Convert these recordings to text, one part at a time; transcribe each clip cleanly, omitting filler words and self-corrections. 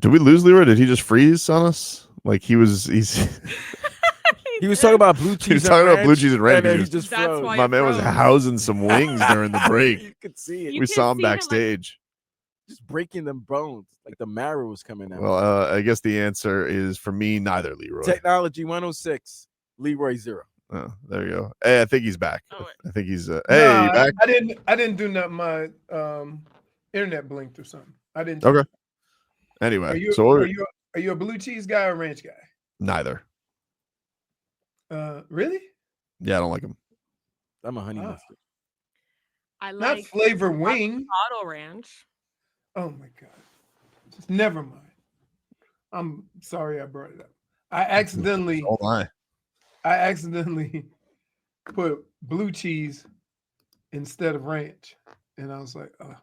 Did we lose Leroy? Did he just freeze on us? Like he was talking about blue cheese. He was talking about blue cheese and ranch. And he just froze. My man was housing some wings during the break. You could see it. We saw him backstage. Just breaking them bones. Like the marrow was coming out. Well, I guess the answer is for me, neither Leroy. Technology 106, Leroy 0. Oh, there you go. Hey, I think he's back. I think he's hey, you back? I didn't do nothing. My internet blinked or something. I didn't. Okay. Anyway, are you a blue cheese guy or ranch guy? Neither. Really? Yeah, I don't like them. I'm a honey mustard. I like not flavor wing. Avocado ranch. Oh my god! Just never mind. I'm sorry I brought it up. I accidentally put blue cheese instead of ranch, and I was like, oh.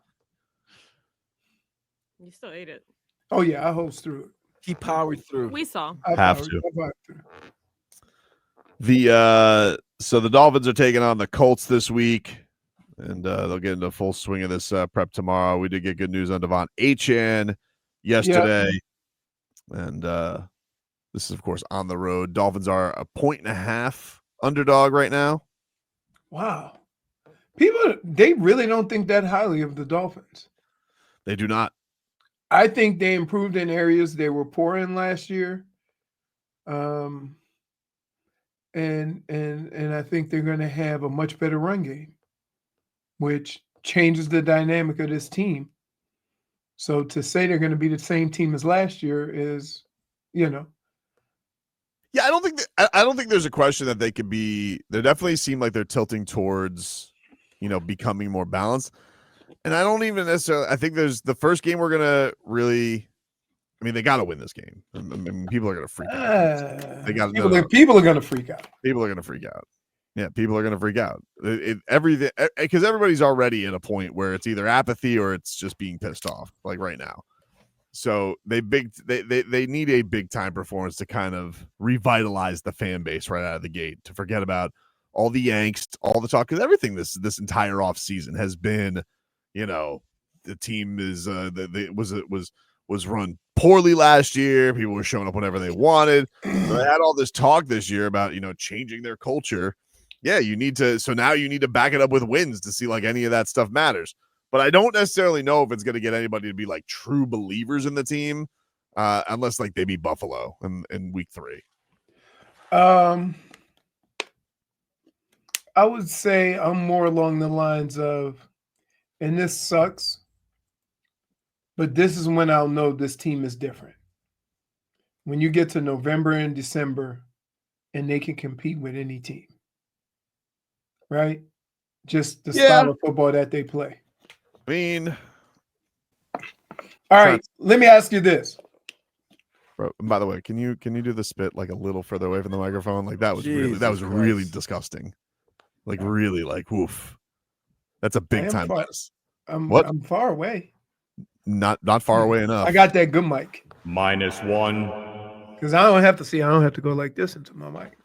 You still ate it. Oh yeah, I hosed through it. He powered through. We saw. So the Dolphins are taking on the Colts this week, and they'll get into full swing of this prep tomorrow. We did get good news on Devon Achane yesterday, and this is of course on the road. Dolphins are 1.5 underdog right now. Wow, they really don't think that highly of the Dolphins. They do not. I think they improved in areas they were poor in last year. And I think they're going to have a much better run game, which changes the dynamic of this team. So to say they're going to be the same team as last year is, Yeah, I don't think there's a question that they could be. They definitely seem like they're tilting towards, becoming more balanced. And I don't even necessarily. I think there's the first game we're gonna really. I mean, they got to win this game. I mean, people are gonna freak out. They got people are gonna freak out. People are gonna freak out. Yeah, people are gonna freak out. Everything because everybody's already at a point where it's either apathy or it's just being pissed off. Like right now. So they need a big time performance to kind of revitalize the fan base right out of the gate. To forget about all the angst, all the talk, because everything this entire off season has been. The team is was run poorly last year. People were showing up whenever they wanted. So they had all this talk this year about changing their culture. Yeah, you need to. So now you need to back it up with wins to see like any of that stuff matters. But I don't necessarily know if it's going to get anybody to be like true believers in the team, unless like they beat Buffalo in week 3. I would say I'm more along the lines of. And this sucks, but this is when I'll know this team is different. When you get to November and December and they can compete with any team, right? Just the style of football that they play. I mean, all right, let me ask you this. Bro, by the way, can you do the spit like a little further away from the microphone? Like that was really disgusting. Like really like woof. That's a big time. I'm far away. Not far away enough. I got that good mic. -1. Because I don't have to go like this into my mic.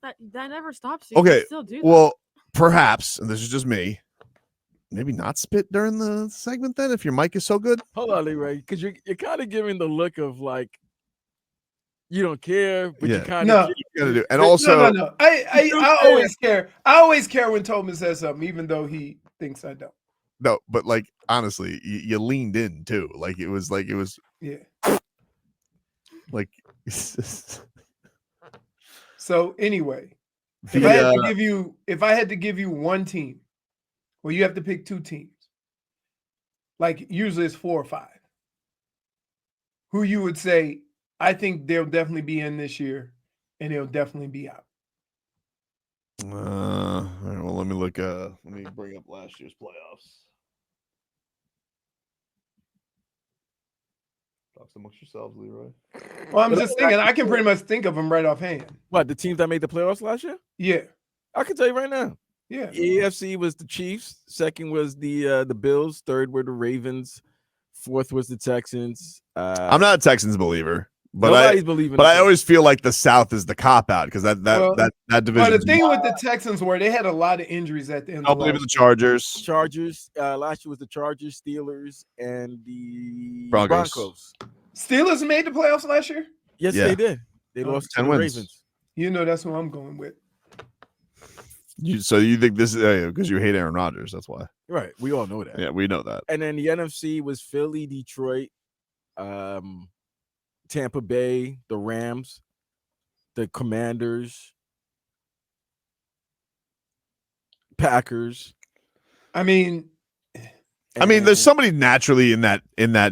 That never stops you. Okay. You still do that. Well, perhaps, and this is just me. Maybe not spit during the segment then if your mic is so good. Hold on, Leroy, because you're kind of giving the look of like you don't care, but you kind of gotta do. And also, no. I always care. I always care when Tobin says something, even though he thinks I don't. No, but like honestly, you leaned in too. Like it was like. So anyway, if I had to give you one team, well, you have to pick 2 teams. Like usually it's 4 or 5. Who you would say? I think they'll definitely be in this year, and they'll definitely be out. All right, well, let me look. Let me bring up last year's playoffs. Talk amongst yourselves, Leroy. Well, I'm just thinking. I can pretty much think of them right offhand. What, the teams that made the playoffs last year? Yeah, I can tell you right now. Yeah, AFC was the Chiefs. Second was the Bills. Third were the Ravens. Fourth was the Texans. I'm not a Texans believer. But I always feel like the South is the cop out because that division. But the thing with the Texans were they had a lot of injuries at the end. I believe in the Chargers. Last year was the Chargers, Steelers, and the Broncos. Steelers made the playoffs last year. Yes, Yeah. they did. They Oh, lost to 10 the wins. Ravens. You know that's who I'm going with. So you think this is because you hate Aaron Rodgers? That's why. Right. We all know that. Yeah, we know that. And then the NFC was Philly, Detroit, Tampa Bay, the Rams, the Commanders, Packers. I mean, There's somebody naturally in that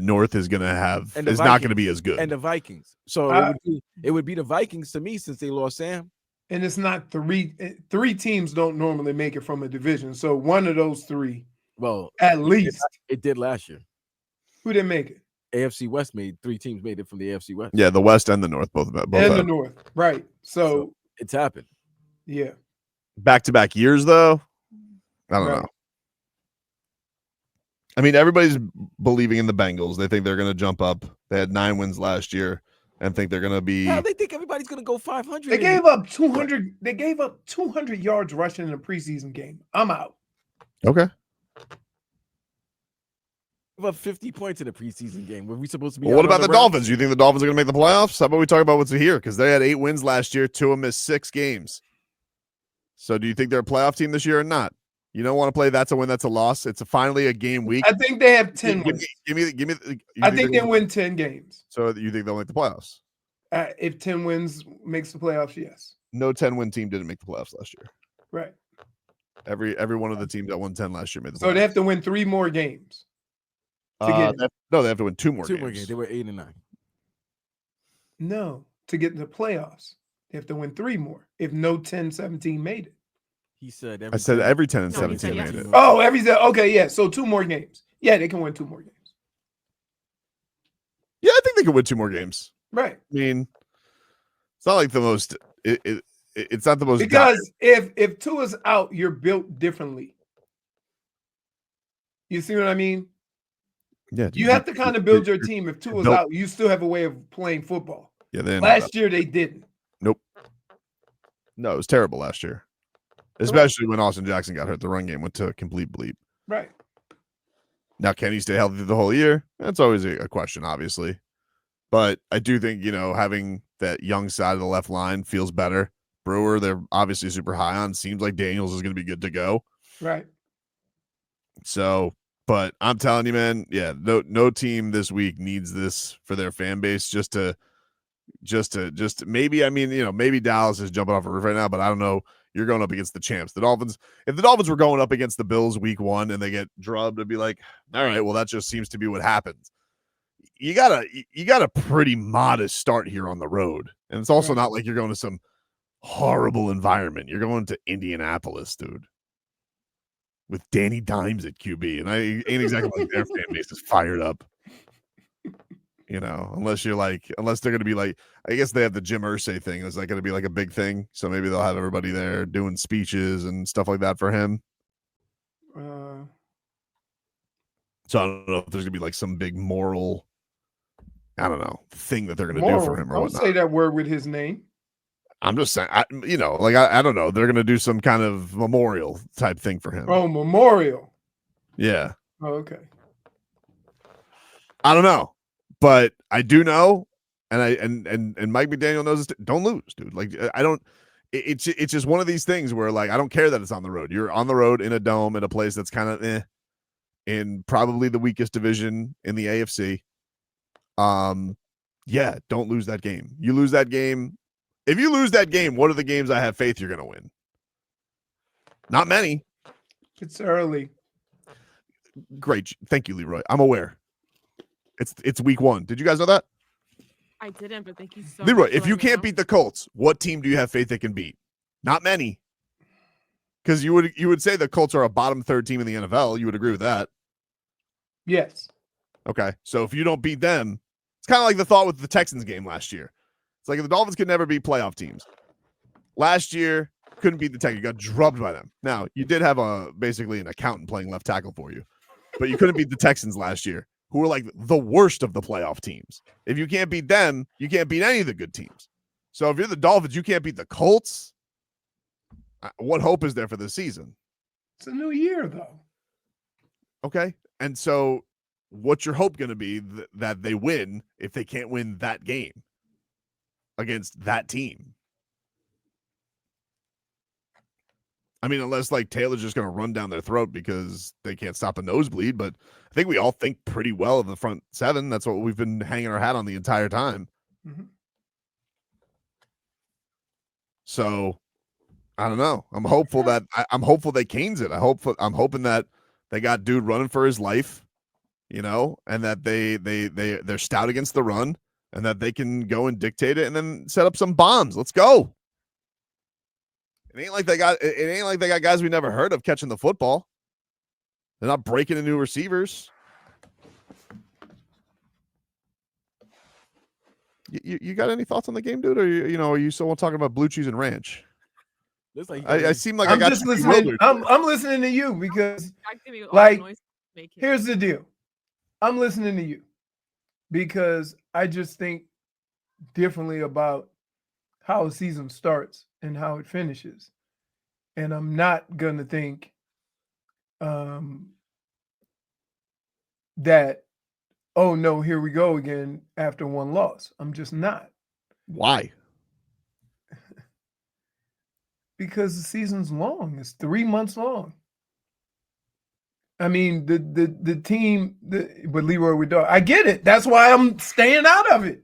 North is gonna have And the is not gonna Vikings. be as good. and the Vikings. So it would be the Vikings to me since they lost Sam. and it's not three teams don't normally make it from a division. So one of those three, Well, at least, it did last year. who didn't make it? AFC West made 3 teams made it from the AFC West. Yeah, the West and the North both And the have. North, right? So It's happened. yeah, Back-to-back years though. I don't Right. know. I mean, everybody's believing in the Bengals. They think they're gonna jump up. They had 9 wins last year, and think they're gonna be. How they think everybody's gonna go 500? they gave up 200. They gave up 200 yards rushing in a preseason game. I'm out. Okay. Gave up 50 points in a preseason game. Were we supposed to be? Well, what out on about the round? Dolphins? You think the Dolphins are gonna make the playoffs? How about we talk about what's here? Because they had 8 wins last year. 2 of them missed 6 games. So, do you think they're a playoff team this year or not? You don't want to play. That's a win. That's a loss. It's finally a game week. I think they have 10 Give wins. me. I think they win 10 games. So you think they'll make the playoffs? If 10 wins makes the playoffs, yes. No 10-win team didn't make the playoffs last year. Right. Every one of the teams that won 10 last year made the playoffs. So they have to win 3 more games. to get it. They have to win 2 more 2 more games. games. They were 8 and 9. No, to get in the playoffs, they have to win 3 more. If no 10-17 made it. He said. I said every 10 and No, he said 17 yes. made it. Oh, okay, yeah. So 2 more games. Yeah, they can win 2 more games. Yeah, I think they could win 2 more games. Right. I mean, it's not like the most. It's not the most. Because if Tua's out, you're built differently. You see what I mean? Yeah, You have to kind of build your team. If Tua's built- out, you still have a way of playing football. Yeah, then Last year they didn't. nope. No, it was terrible last year, especially when Austin Jackson got hurt. The run game went to a complete bleep. Right. Now, can he stay healthy the whole year? That's always a question, obviously. But I do think, having that young side of the left line feels better. Brewer, they're obviously super high on. Seems like Daniels is going to be good to go. Right. So, but I'm telling you, man, yeah, no team this week needs this for their fan base just to maybe, maybe Dallas is jumping off a roof right now, but I don't know. You're going up against the champs. The Dolphins, if the Dolphins were going up against the Bills week 1 and they get drubbed, it'd be like, all right, well, that just seems to be what happens. You got a pretty modest start here on the road. And it's also not like you're going to some horrible environment. You're going to Indianapolis, dude, with Danny Dimes at QB. And I ain't exactly like their fan base is fired up. Unless they're going to be like, I guess they have the Jim Irsay thing. Is that going to be like a big thing? So maybe they'll have everybody there doing speeches and stuff like that for him. So I don't know if there's going to be like some big moral, I don't know, thing that they're going to do for him or Don't whatnot. say that word with his name. I'm just saying, I don't know. They're going to do some kind of memorial type thing for him. Oh, memorial. Yeah. Oh, okay. I don't know. But I do know, and Mike McDaniel knows this. Don't lose, dude. Like I don't. It's just one of these things where like I don't care that it's on the road. You're on the road in a dome in a place that's kind of in probably the weakest division in the AFC. Yeah, don't lose that game. You lose that game. If you lose that game, what are the games I have faith you're going to win? Not many. It's early. Great. Thank you, Leroy. I'm aware. It's week 1. Did you guys know that? I didn't, but thank you so Leroy, much. for if you letting me can't know. beat the Colts, what team do you have faith they can beat? Not many. Because you would say the Colts are a bottom 3rd team in the NFL. You would agree with that. Yes. Okay. So if you don't beat them, it's kind of like the thought with the Texans game last year. It's like the Dolphins could never beat playoff teams. Last year, couldn't beat the Texans. You got drubbed by them. Now, you did have basically an accountant playing left tackle for you, but you couldn't beat the Texans last year, who were like the worst of the playoff teams. If you can't beat them, you can't beat any of the good teams. So if you're the Dolphins, you can't beat the Colts. What hope is there for this season? It's a new year, though. Okay. And so what's your hope going to be that they win if they can't win that game against that team? I mean, unless like Taylor's just going to run down their throat because they can't stop a nosebleed. But I think we all think pretty well of the front seven. That's what we've been hanging our hat on the entire time. Mm-hmm. So I don't know. I'm hopeful that I'm hopeful they canes it. I'm hoping that they got dude running for his life, you know, and that they're stout against the run, and that they can go and dictate it and then set up some bombs. Let's go. It ain't like they got guys we never heard of catching the football. They're not breaking into receivers. You got any thoughts on the game, dude? Or are you still talking about blue cheese and ranch? Like I seem like I'm I got just listening. I'm listening to you because, all like, the noise making. here's the deal. I'm listening to you because I just think differently about how a season starts and how it finishes. And I'm not going to think that, oh, no, here we go again after one loss. I'm just not. Why? Because the season's long. It's 3 months long. I mean, the team, but Leroy with dog. I get it. That's why I'm staying out of it.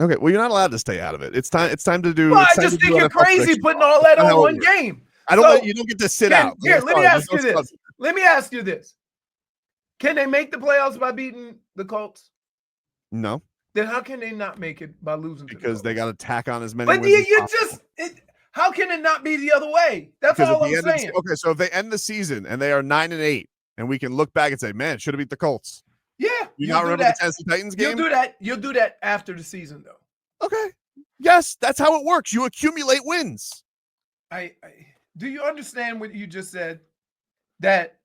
Okay, well, you're not allowed to stay out of it. It's time to do. Well, I it's time just to do think you're NFL crazy predictions. putting all that That's on how it one works. game. I don't. So, You don't get to sit out. Here, let me ask you this. Subject. Let me ask you this. Can they make the playoffs by beating the Colts? No, Then how can they not make it by losing? because they got to tack on as many. But wins as you possible. how can it not be the other way? That's Because all at the I'm end saying. okay, so if they end the season and they are 9-8, and we can look back and say, man, should have beat the Colts. Yeah, You you'll not do remember that. the Tennessee Titans game? You'll do that after the season, though. Okay. Yes, that's how it works. You accumulate wins. I do you understand what you just said? That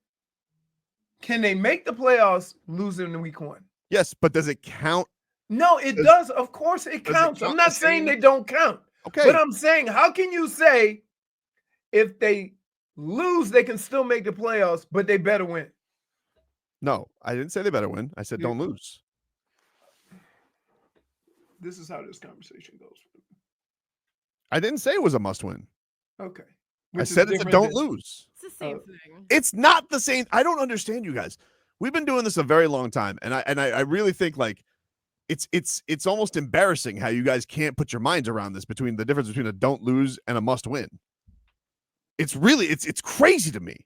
can they make the playoffs losing in week 1? Yes, but does it count? No, it does. Of course it counts. count I'm not the saying same? they don't count. Okay. But I'm saying, how can you say if they lose, they can still make the playoffs, but they better win? No, I didn't say they better win. I said don't lose. This is how this conversation goes. I didn't say it was a must win. Okay. I said it's a don't lose. It's the same thing. It's not the same. I don't understand you guys. We've been doing this a very long time, and I really think like it's almost embarrassing how you guys can't put your minds around this between the difference between a don't lose and a must win. It's really it's crazy to me.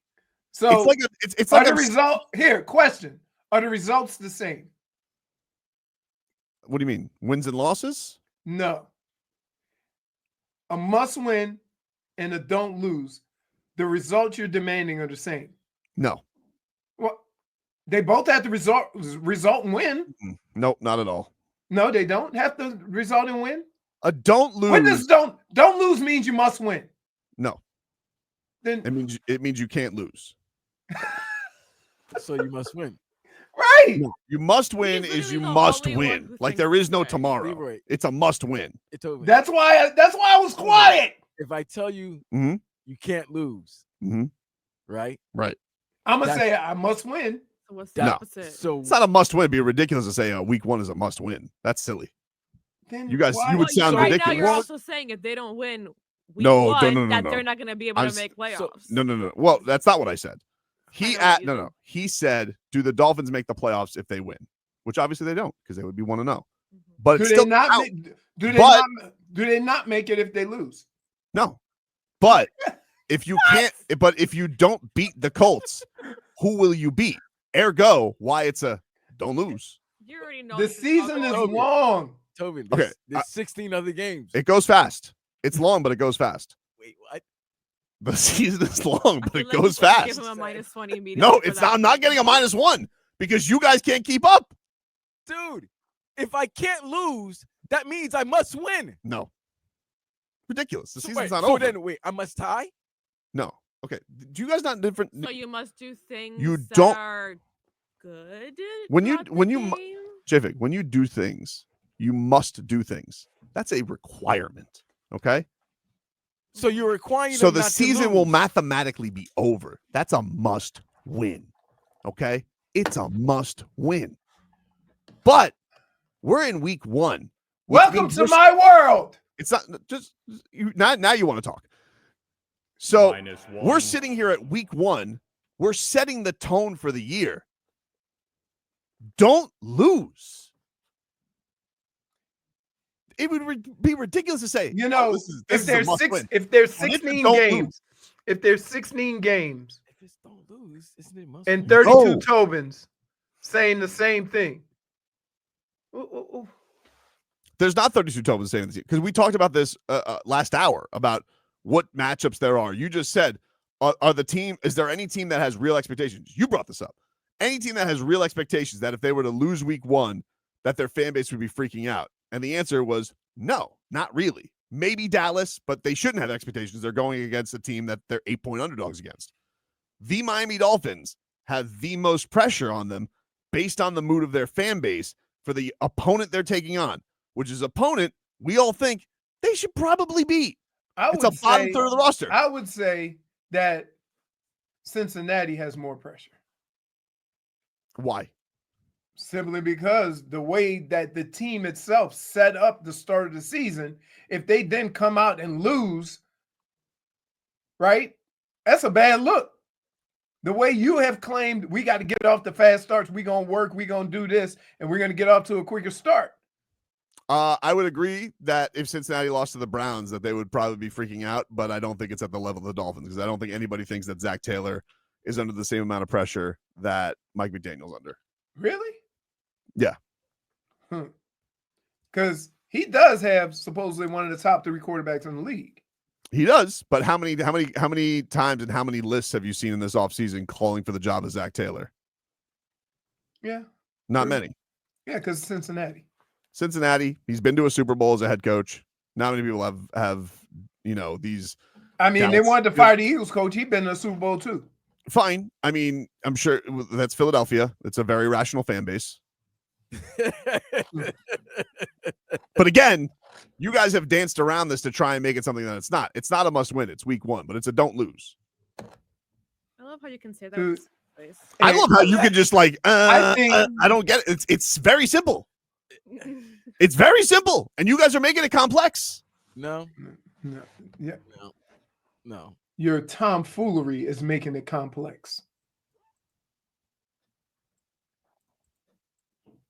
So it's like it's like the result here. Question: are the results the same? What do you mean? Wins and losses? No. A must win and a don't lose. The results you're demanding are the same. No. Well, they both have to result and win. Nope, not at all. No, they don't have to result and win. A don't lose. When does don't lose means you must win? No. Then it means you can't lose. So you must win. Right. No, you must win is you must win. Like there is no tomorrow. Leroy. It's a must win. That's why I was quiet. If I tell you Mhm. you can't lose, Mhm. right? Right. I'm gonna say I must win. So what's the No. opposite? So It's not a must win. It'd be ridiculous to say week 1 is a must win. That's silly. Then You guys, why- you would sound right ridiculous. now you're also saying if they don't win week No, 1, no, that no. they're not going to be able I'm to make playoffs. No. Well, that's not what I said. He I know what you no. He said, "Do the Dolphins make the playoffs if they win?" Which obviously they don't because they would be 1-0. But do it's they still not? count. Do they But- not? Do they not make it if they lose? No. But if you can't, but if you don't beat the Colts, who will you beat? Ergo, why it's a don't lose. You already know The this season is over. long. Tobin, Okay, there's 16 other games. It goes fast. It's long, but it goes fast. Wait, what? The season is long, but it Let's goes just fast. Give him a -20 immediately. No, for it's that. not. I'm not getting a -1 because you guys can't keep up. Dude, if I can't lose, that means I must win. No. Ridiculous. The So season's wait, not so over. then wait, I must tie? No. Okay. Do you guys not different? So you must do things You that don't- are good. When you- throughout the when you mu- game? Javik, when you do things, you must do things. That's a requirement. Okay. So you're requiring So them the not to season will lose. mathematically be over. That's a must win. Okay. it's a must win. But we're in week 1. Welcome to my world. It's not just now you want to talk. So -1. we're sitting here at week 1. We're setting the tone for the year. Don't lose. It would be ridiculous to say, You know, this if is a there's must-win. if there's And if 16 don't games, if there's 16 games If it's don't lose, isn't it must and win? 32 No. Tobins saying the same thing. Ooh. There's not 32 Tobins saying this because we talked about this last hour about what matchups there are. You just said, is there any team that has real expectations? You brought this up. Any team that has real expectations that if they were to lose week 1, that their fan base would be freaking out. And the answer was no, not really. Maybe Dallas, but they shouldn't have expectations. They're going against a team that they're 8-point underdogs against. The Miami Dolphins have the most pressure on them based on the mood of their fan base for the opponent they're taking on, which is opponent we all think they should probably beat. It's a bottom third of the roster. I would say that Cincinnati has more pressure. Why? Simply because the way that the team itself set up the start of the season, if they then come out and lose, right? That's a bad look. The way you have claimed we got to get off the fast starts, we're going to work, we're going to do this, and we're going to get off to a quicker start. I would agree that if Cincinnati lost to the Browns, that they would probably be freaking out, but I don't think it's at the level of the Dolphins because I don't think anybody thinks that Zach Taylor is under the same amount of pressure that Mike McDaniel's under. Really? Yeah. Because he does have supposedly one of the top 3 quarterbacks in the league. He does, but how many times and how many lists have you seen in this offseason calling for the job of Zach Taylor? Yeah. Not True. many. Yeah, because Cincinnati. He's been to a Super Bowl as a head coach. Not many people have these. I mean, they Dallas. wanted to fire the Eagles coach. He'd been in a Super Bowl too. Fine. I mean, I'm sure that's Philadelphia. It's a very rational fan base. But again, you guys have danced around this to try and make it something that it's not. It's not a must win. It's week 1, but it's a don't lose. I love how you can say that. Dude. with space. I love how you can just like, I I don't get it. It's very simple. It's very simple. And you guys are making it complex. No, No, yeah. no. Your tomfoolery is making it complex.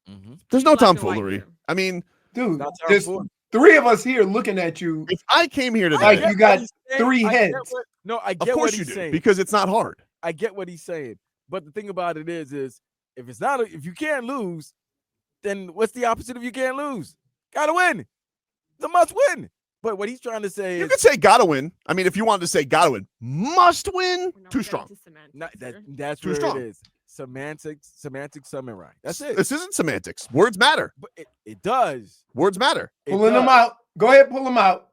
Mm-hmm. There's no Black and white tomfoolery. here. I mean, Dude, That's how there's I'm 3 of us here looking at you. if I came here today, Like you got what he's saying. 3 I get heads. I of get what course you he's do, saying. because it's not hard. I get what he's saying. But the thing about it is if it's not, if you can't lose, then what's the opposite of you can't lose? Gotta win. It's a must win. But what he's trying to say You is could say gotta win. I mean, if you wanted to say gotta win, must win, We're not too getting strong. to semantics not, here. that's Too where strong. it is. Semantics summary. That's it. This isn't semantics. Words matter. But it does. Words matter. It Pulling them does. out. Go ahead, pull them out.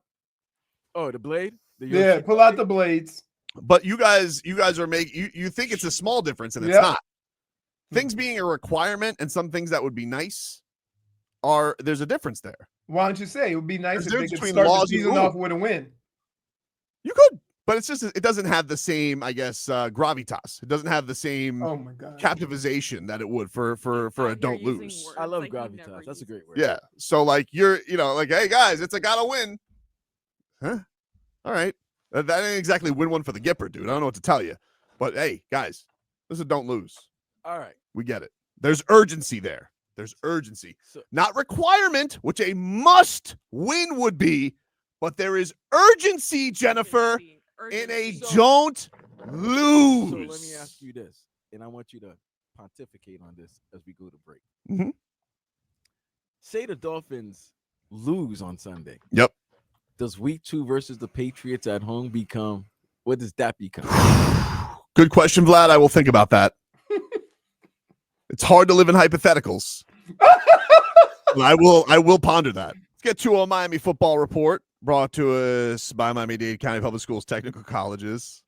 Oh, the blade? The Yeah, UFC pull out blade? the blades. But you guys are making you think it's a small difference, and it's Yep. not. Things being a requirement and some things that would be nice there's a difference there. Why don't you say it would be nice There's if a they difference could between start the laws and season rules. off with a win? You could, but it's just it doesn't have the same, I guess, gravitas. It doesn't have the same Oh my god. captivization that it would for a You're don't using lose. words I love like you never gravitas. That's a use great word. Yeah. So like you're, like, hey guys, it's a gotta win. Huh? All right. That ain't exactly win one for the Gipper, dude. I don't know what to tell you. But hey, guys, this is don't lose. All right. We get it. There's urgency there. There's urgency. So Not requirement, which a must win would be, but there is urgency, Jennifer, in a Urgency. don't So lose. let me ask you this, and I want you to pontificate on this as we go to break. Mhm. Say the Dolphins lose on Sunday. Yep. Does week 2 versus the Patriots at home become? What does that become? Good question, Vlad. I will think about that. It's hard to live in hypotheticals. And I will ponder that. Let's get to a Miami football report brought to us by Miami-Dade County Public Schools Technical Colleges.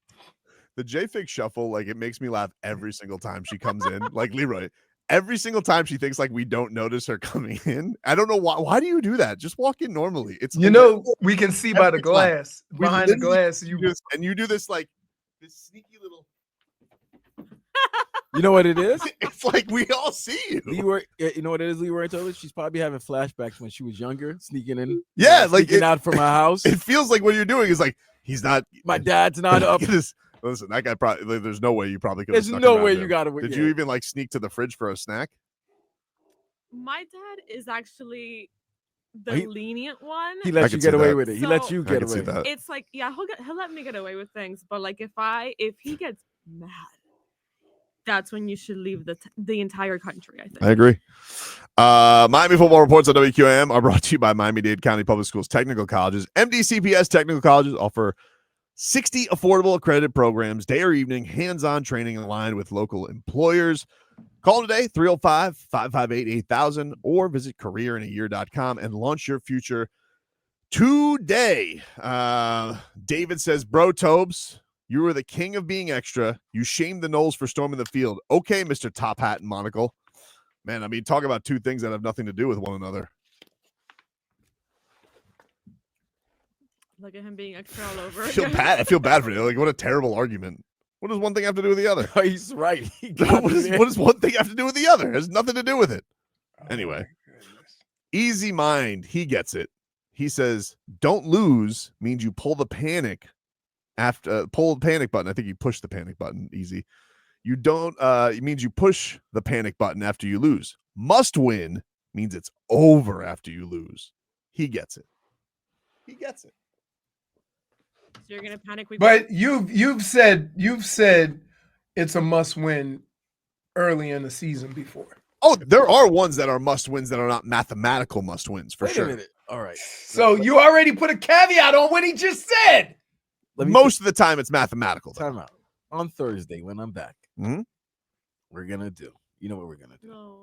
The J-Fig shuffle, like, it makes me laugh every single time she comes in. Like Leroy, every single time she thinks like we don't notice her coming in. I don't know why. Why do you do that? Just walk in normally. It's We can see by the Every time. glass. We Behind the literally glass, you do this, and you do this like this sneaky little. You know what it is? It's like we all see you. Leroy, you know what it is, Leroy Tobin? She's probably having flashbacks when she was younger, sneaking in. Yeah, like sneaking out from her house. It feels like what you're doing is like he's not. My dad's not up. Listen, that guy probably. There's no way you probably could. There's no way you got to. Did you even like sneak to the fridge for a snack? My dad is actually the lenient one. He lets you get away with it. He lets you get away with it. It's like, yeah, he'll let me get away with things, but like if he gets mad, that's when you should leave the entire country, I think. I agree. Miami football reports on WQAM are brought to you by Miami-Dade County Public Schools Technical Colleges. MDCPS Technical Colleges offer 60 affordable accredited programs, day or evening, hands-on training aligned with local employers. Call today, 305-558-8000, or visit careerinayear.com and launch your future today. David says, bro, Tobes, you were the king of being extra. You shamed the Knowles for storming the field. Okay, Mr. Top Hat and Monocle. Man, I mean, talk about two things that have nothing to do with one another. Look at him being extra all over. I feel bad for you. Like, what a terrible argument. What does one thing have to do with the other? Oh, he's right. What does one thing have to do with the other? It has nothing to do with it. Anyway, easy mind. He gets it. He says, don't lose means you pull the panic pull the panic button. I think you push the panic button. Easy. You don't, it means you push the panic button after you lose. Must win means it's over after you lose. He gets it. He gets it. So you're gonna panic. But you've said it's a must win early in the season before. Oh, there are ones that are must wins that are not mathematical must wins for Wait sure. a minute. All right. So you already put a caveat on what he just said. Most of the time it's mathematical. Time out. On Thursday when I'm back, we're gonna do. You know what we're gonna do? No.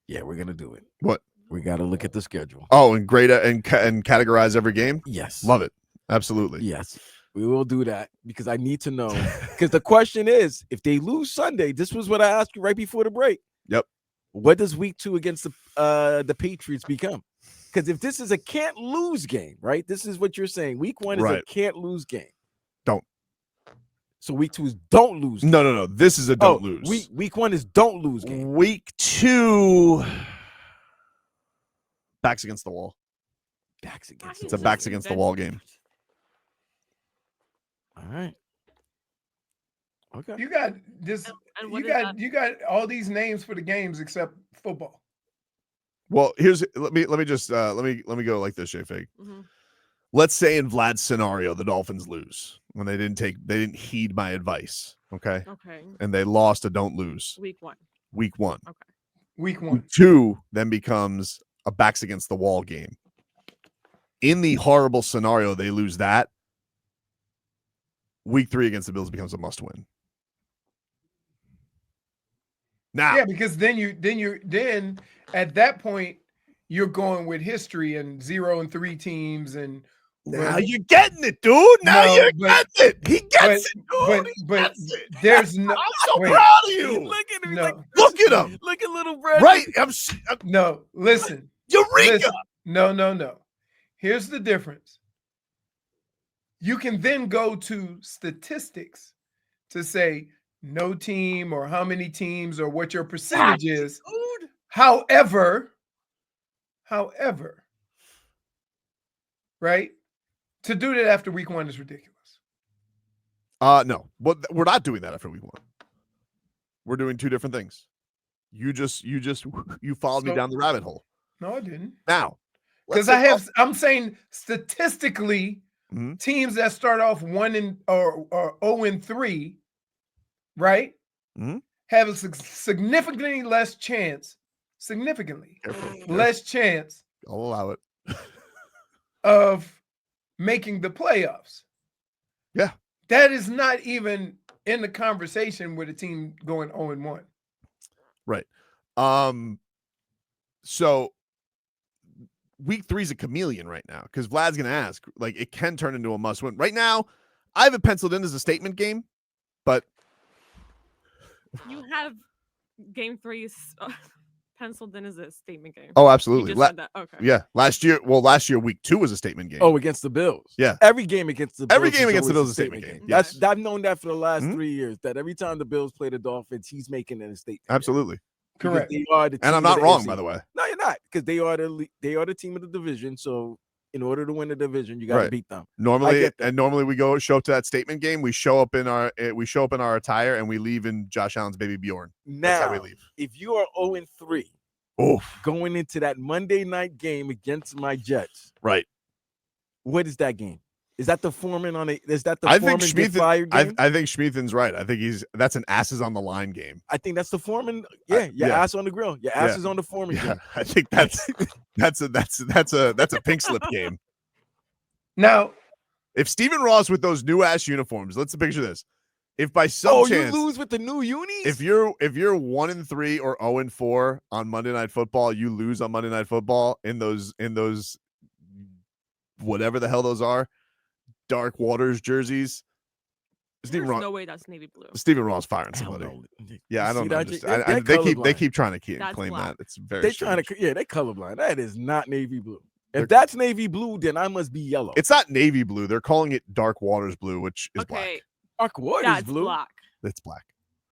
Yeah, we're gonna do it. What? We got to look at the schedule. Oh, and grade and categorize every game. Yes. Love it. Absolutely. Yes. We will do that because I need to know. Because the question is, if they lose Sunday, this was what I asked you right before the break. Yep. What does week 2 against the Patriots become? Because if this is a can't lose game, right? This is what you're saying. Week 1 is a can't lose game. Don't. So week 2 is don't lose. Game. No. This is a don't lose. Week 1 is don't lose game. Week 2, backs against the wall. It's a backs against the wall game. All right. Okay. You got this. You got all these names for the games except football. Well, let me go like this, Shayfig. Mm-hmm. Let's say in Vlad's scenario, the Dolphins lose when they didn't heed my advice. Okay. And they lost a don't lose. Week 1. Okay. Week 1. Week 2 then becomes a backs against the wall game. In the horrible scenario, they lose that. Week 3 against the Bills becomes a must win. Now, yeah, because then at that point you're going with history and 0-3 teams and now you're getting it, dude. Now you're getting it. He gets it, dude. But there's no. I'm so proud of you. Look at him. No. Look at him. Look at little Brad. Right. No. Listen. Eureka. Listen. No. Here's the difference. You can then go to statistics to say no team or how many teams or what your percentage is. Dude. However, right? To do that after week 1 is ridiculous. No, but we're not doing that after week 1. We're doing two different things. You followed me down the rabbit hole. No, I didn't. Now, because I'm saying statistically, teams that start off 1 or 0-3, right, have a significantly less chance. Less chance. I'll allow it. Of making the playoffs. Yeah. That is not even in the conversation with a team going 0-1. Right. So week 3 is a chameleon right now because Vlad's going to ask, like, it can turn into a must win. Right now, I have it penciled in as a statement game, but you have game 3 penciled penciled in as a statement game? Oh, You absolutely. just said that. Okay. Yeah, last year week 2 was a statement game. Oh, against the Bills. Yeah. Every game against the Bills. Every game is against the always Bills is a statement game. game. Yes, I've known that for the last Mhm. 3 years. That every time the Bills play the Dolphins, he's making it a statement. absolutely. Because Correct. They are the team And I'm of not the wrong, AFC. by the way. No, you're not, because they are the team of the division. So in order to win the division, you got to Right. beat them. Normally, get that. and normally we show up to that statement game. We show up in our attire and we leave in Josh Allen's baby Bjorn. That's how we Now, leave. if you are 0-3 Oof. going into that Monday night game against my Jets, Right. what is that game? Is that the Foreman on a? Is that the I think Foreman get Schmeathen. fired game? I think Schmeathen's right. I think that's an asses on the line game. I think that's the Foreman. Yeah, your yeah. ass on the grill. Your ass is on the Foreman Yeah, game. I think that's a pink slip game. Now, If Stephen Ross with those new ass uniforms, let's picture this. If by some chance you lose with the new unis. if you're 1-3 or 0-4 on Monday Night Football, you lose on Monday Night Football in those whatever the hell those are, Dark Waters jerseys. There's no way that's navy blue. Stephen Ross firing Hell somebody. no. Yeah, I You don't see know. that? Just- They're they colorblind. keep trying to That's claim black. that. It's very. They strange. they colorblind. That is not navy blue. They're- If that's navy blue, then I must be yellow. It's not navy blue. They're calling it Dark Waters blue, which is Okay, Dark Waters that's blue. black. black. It's black.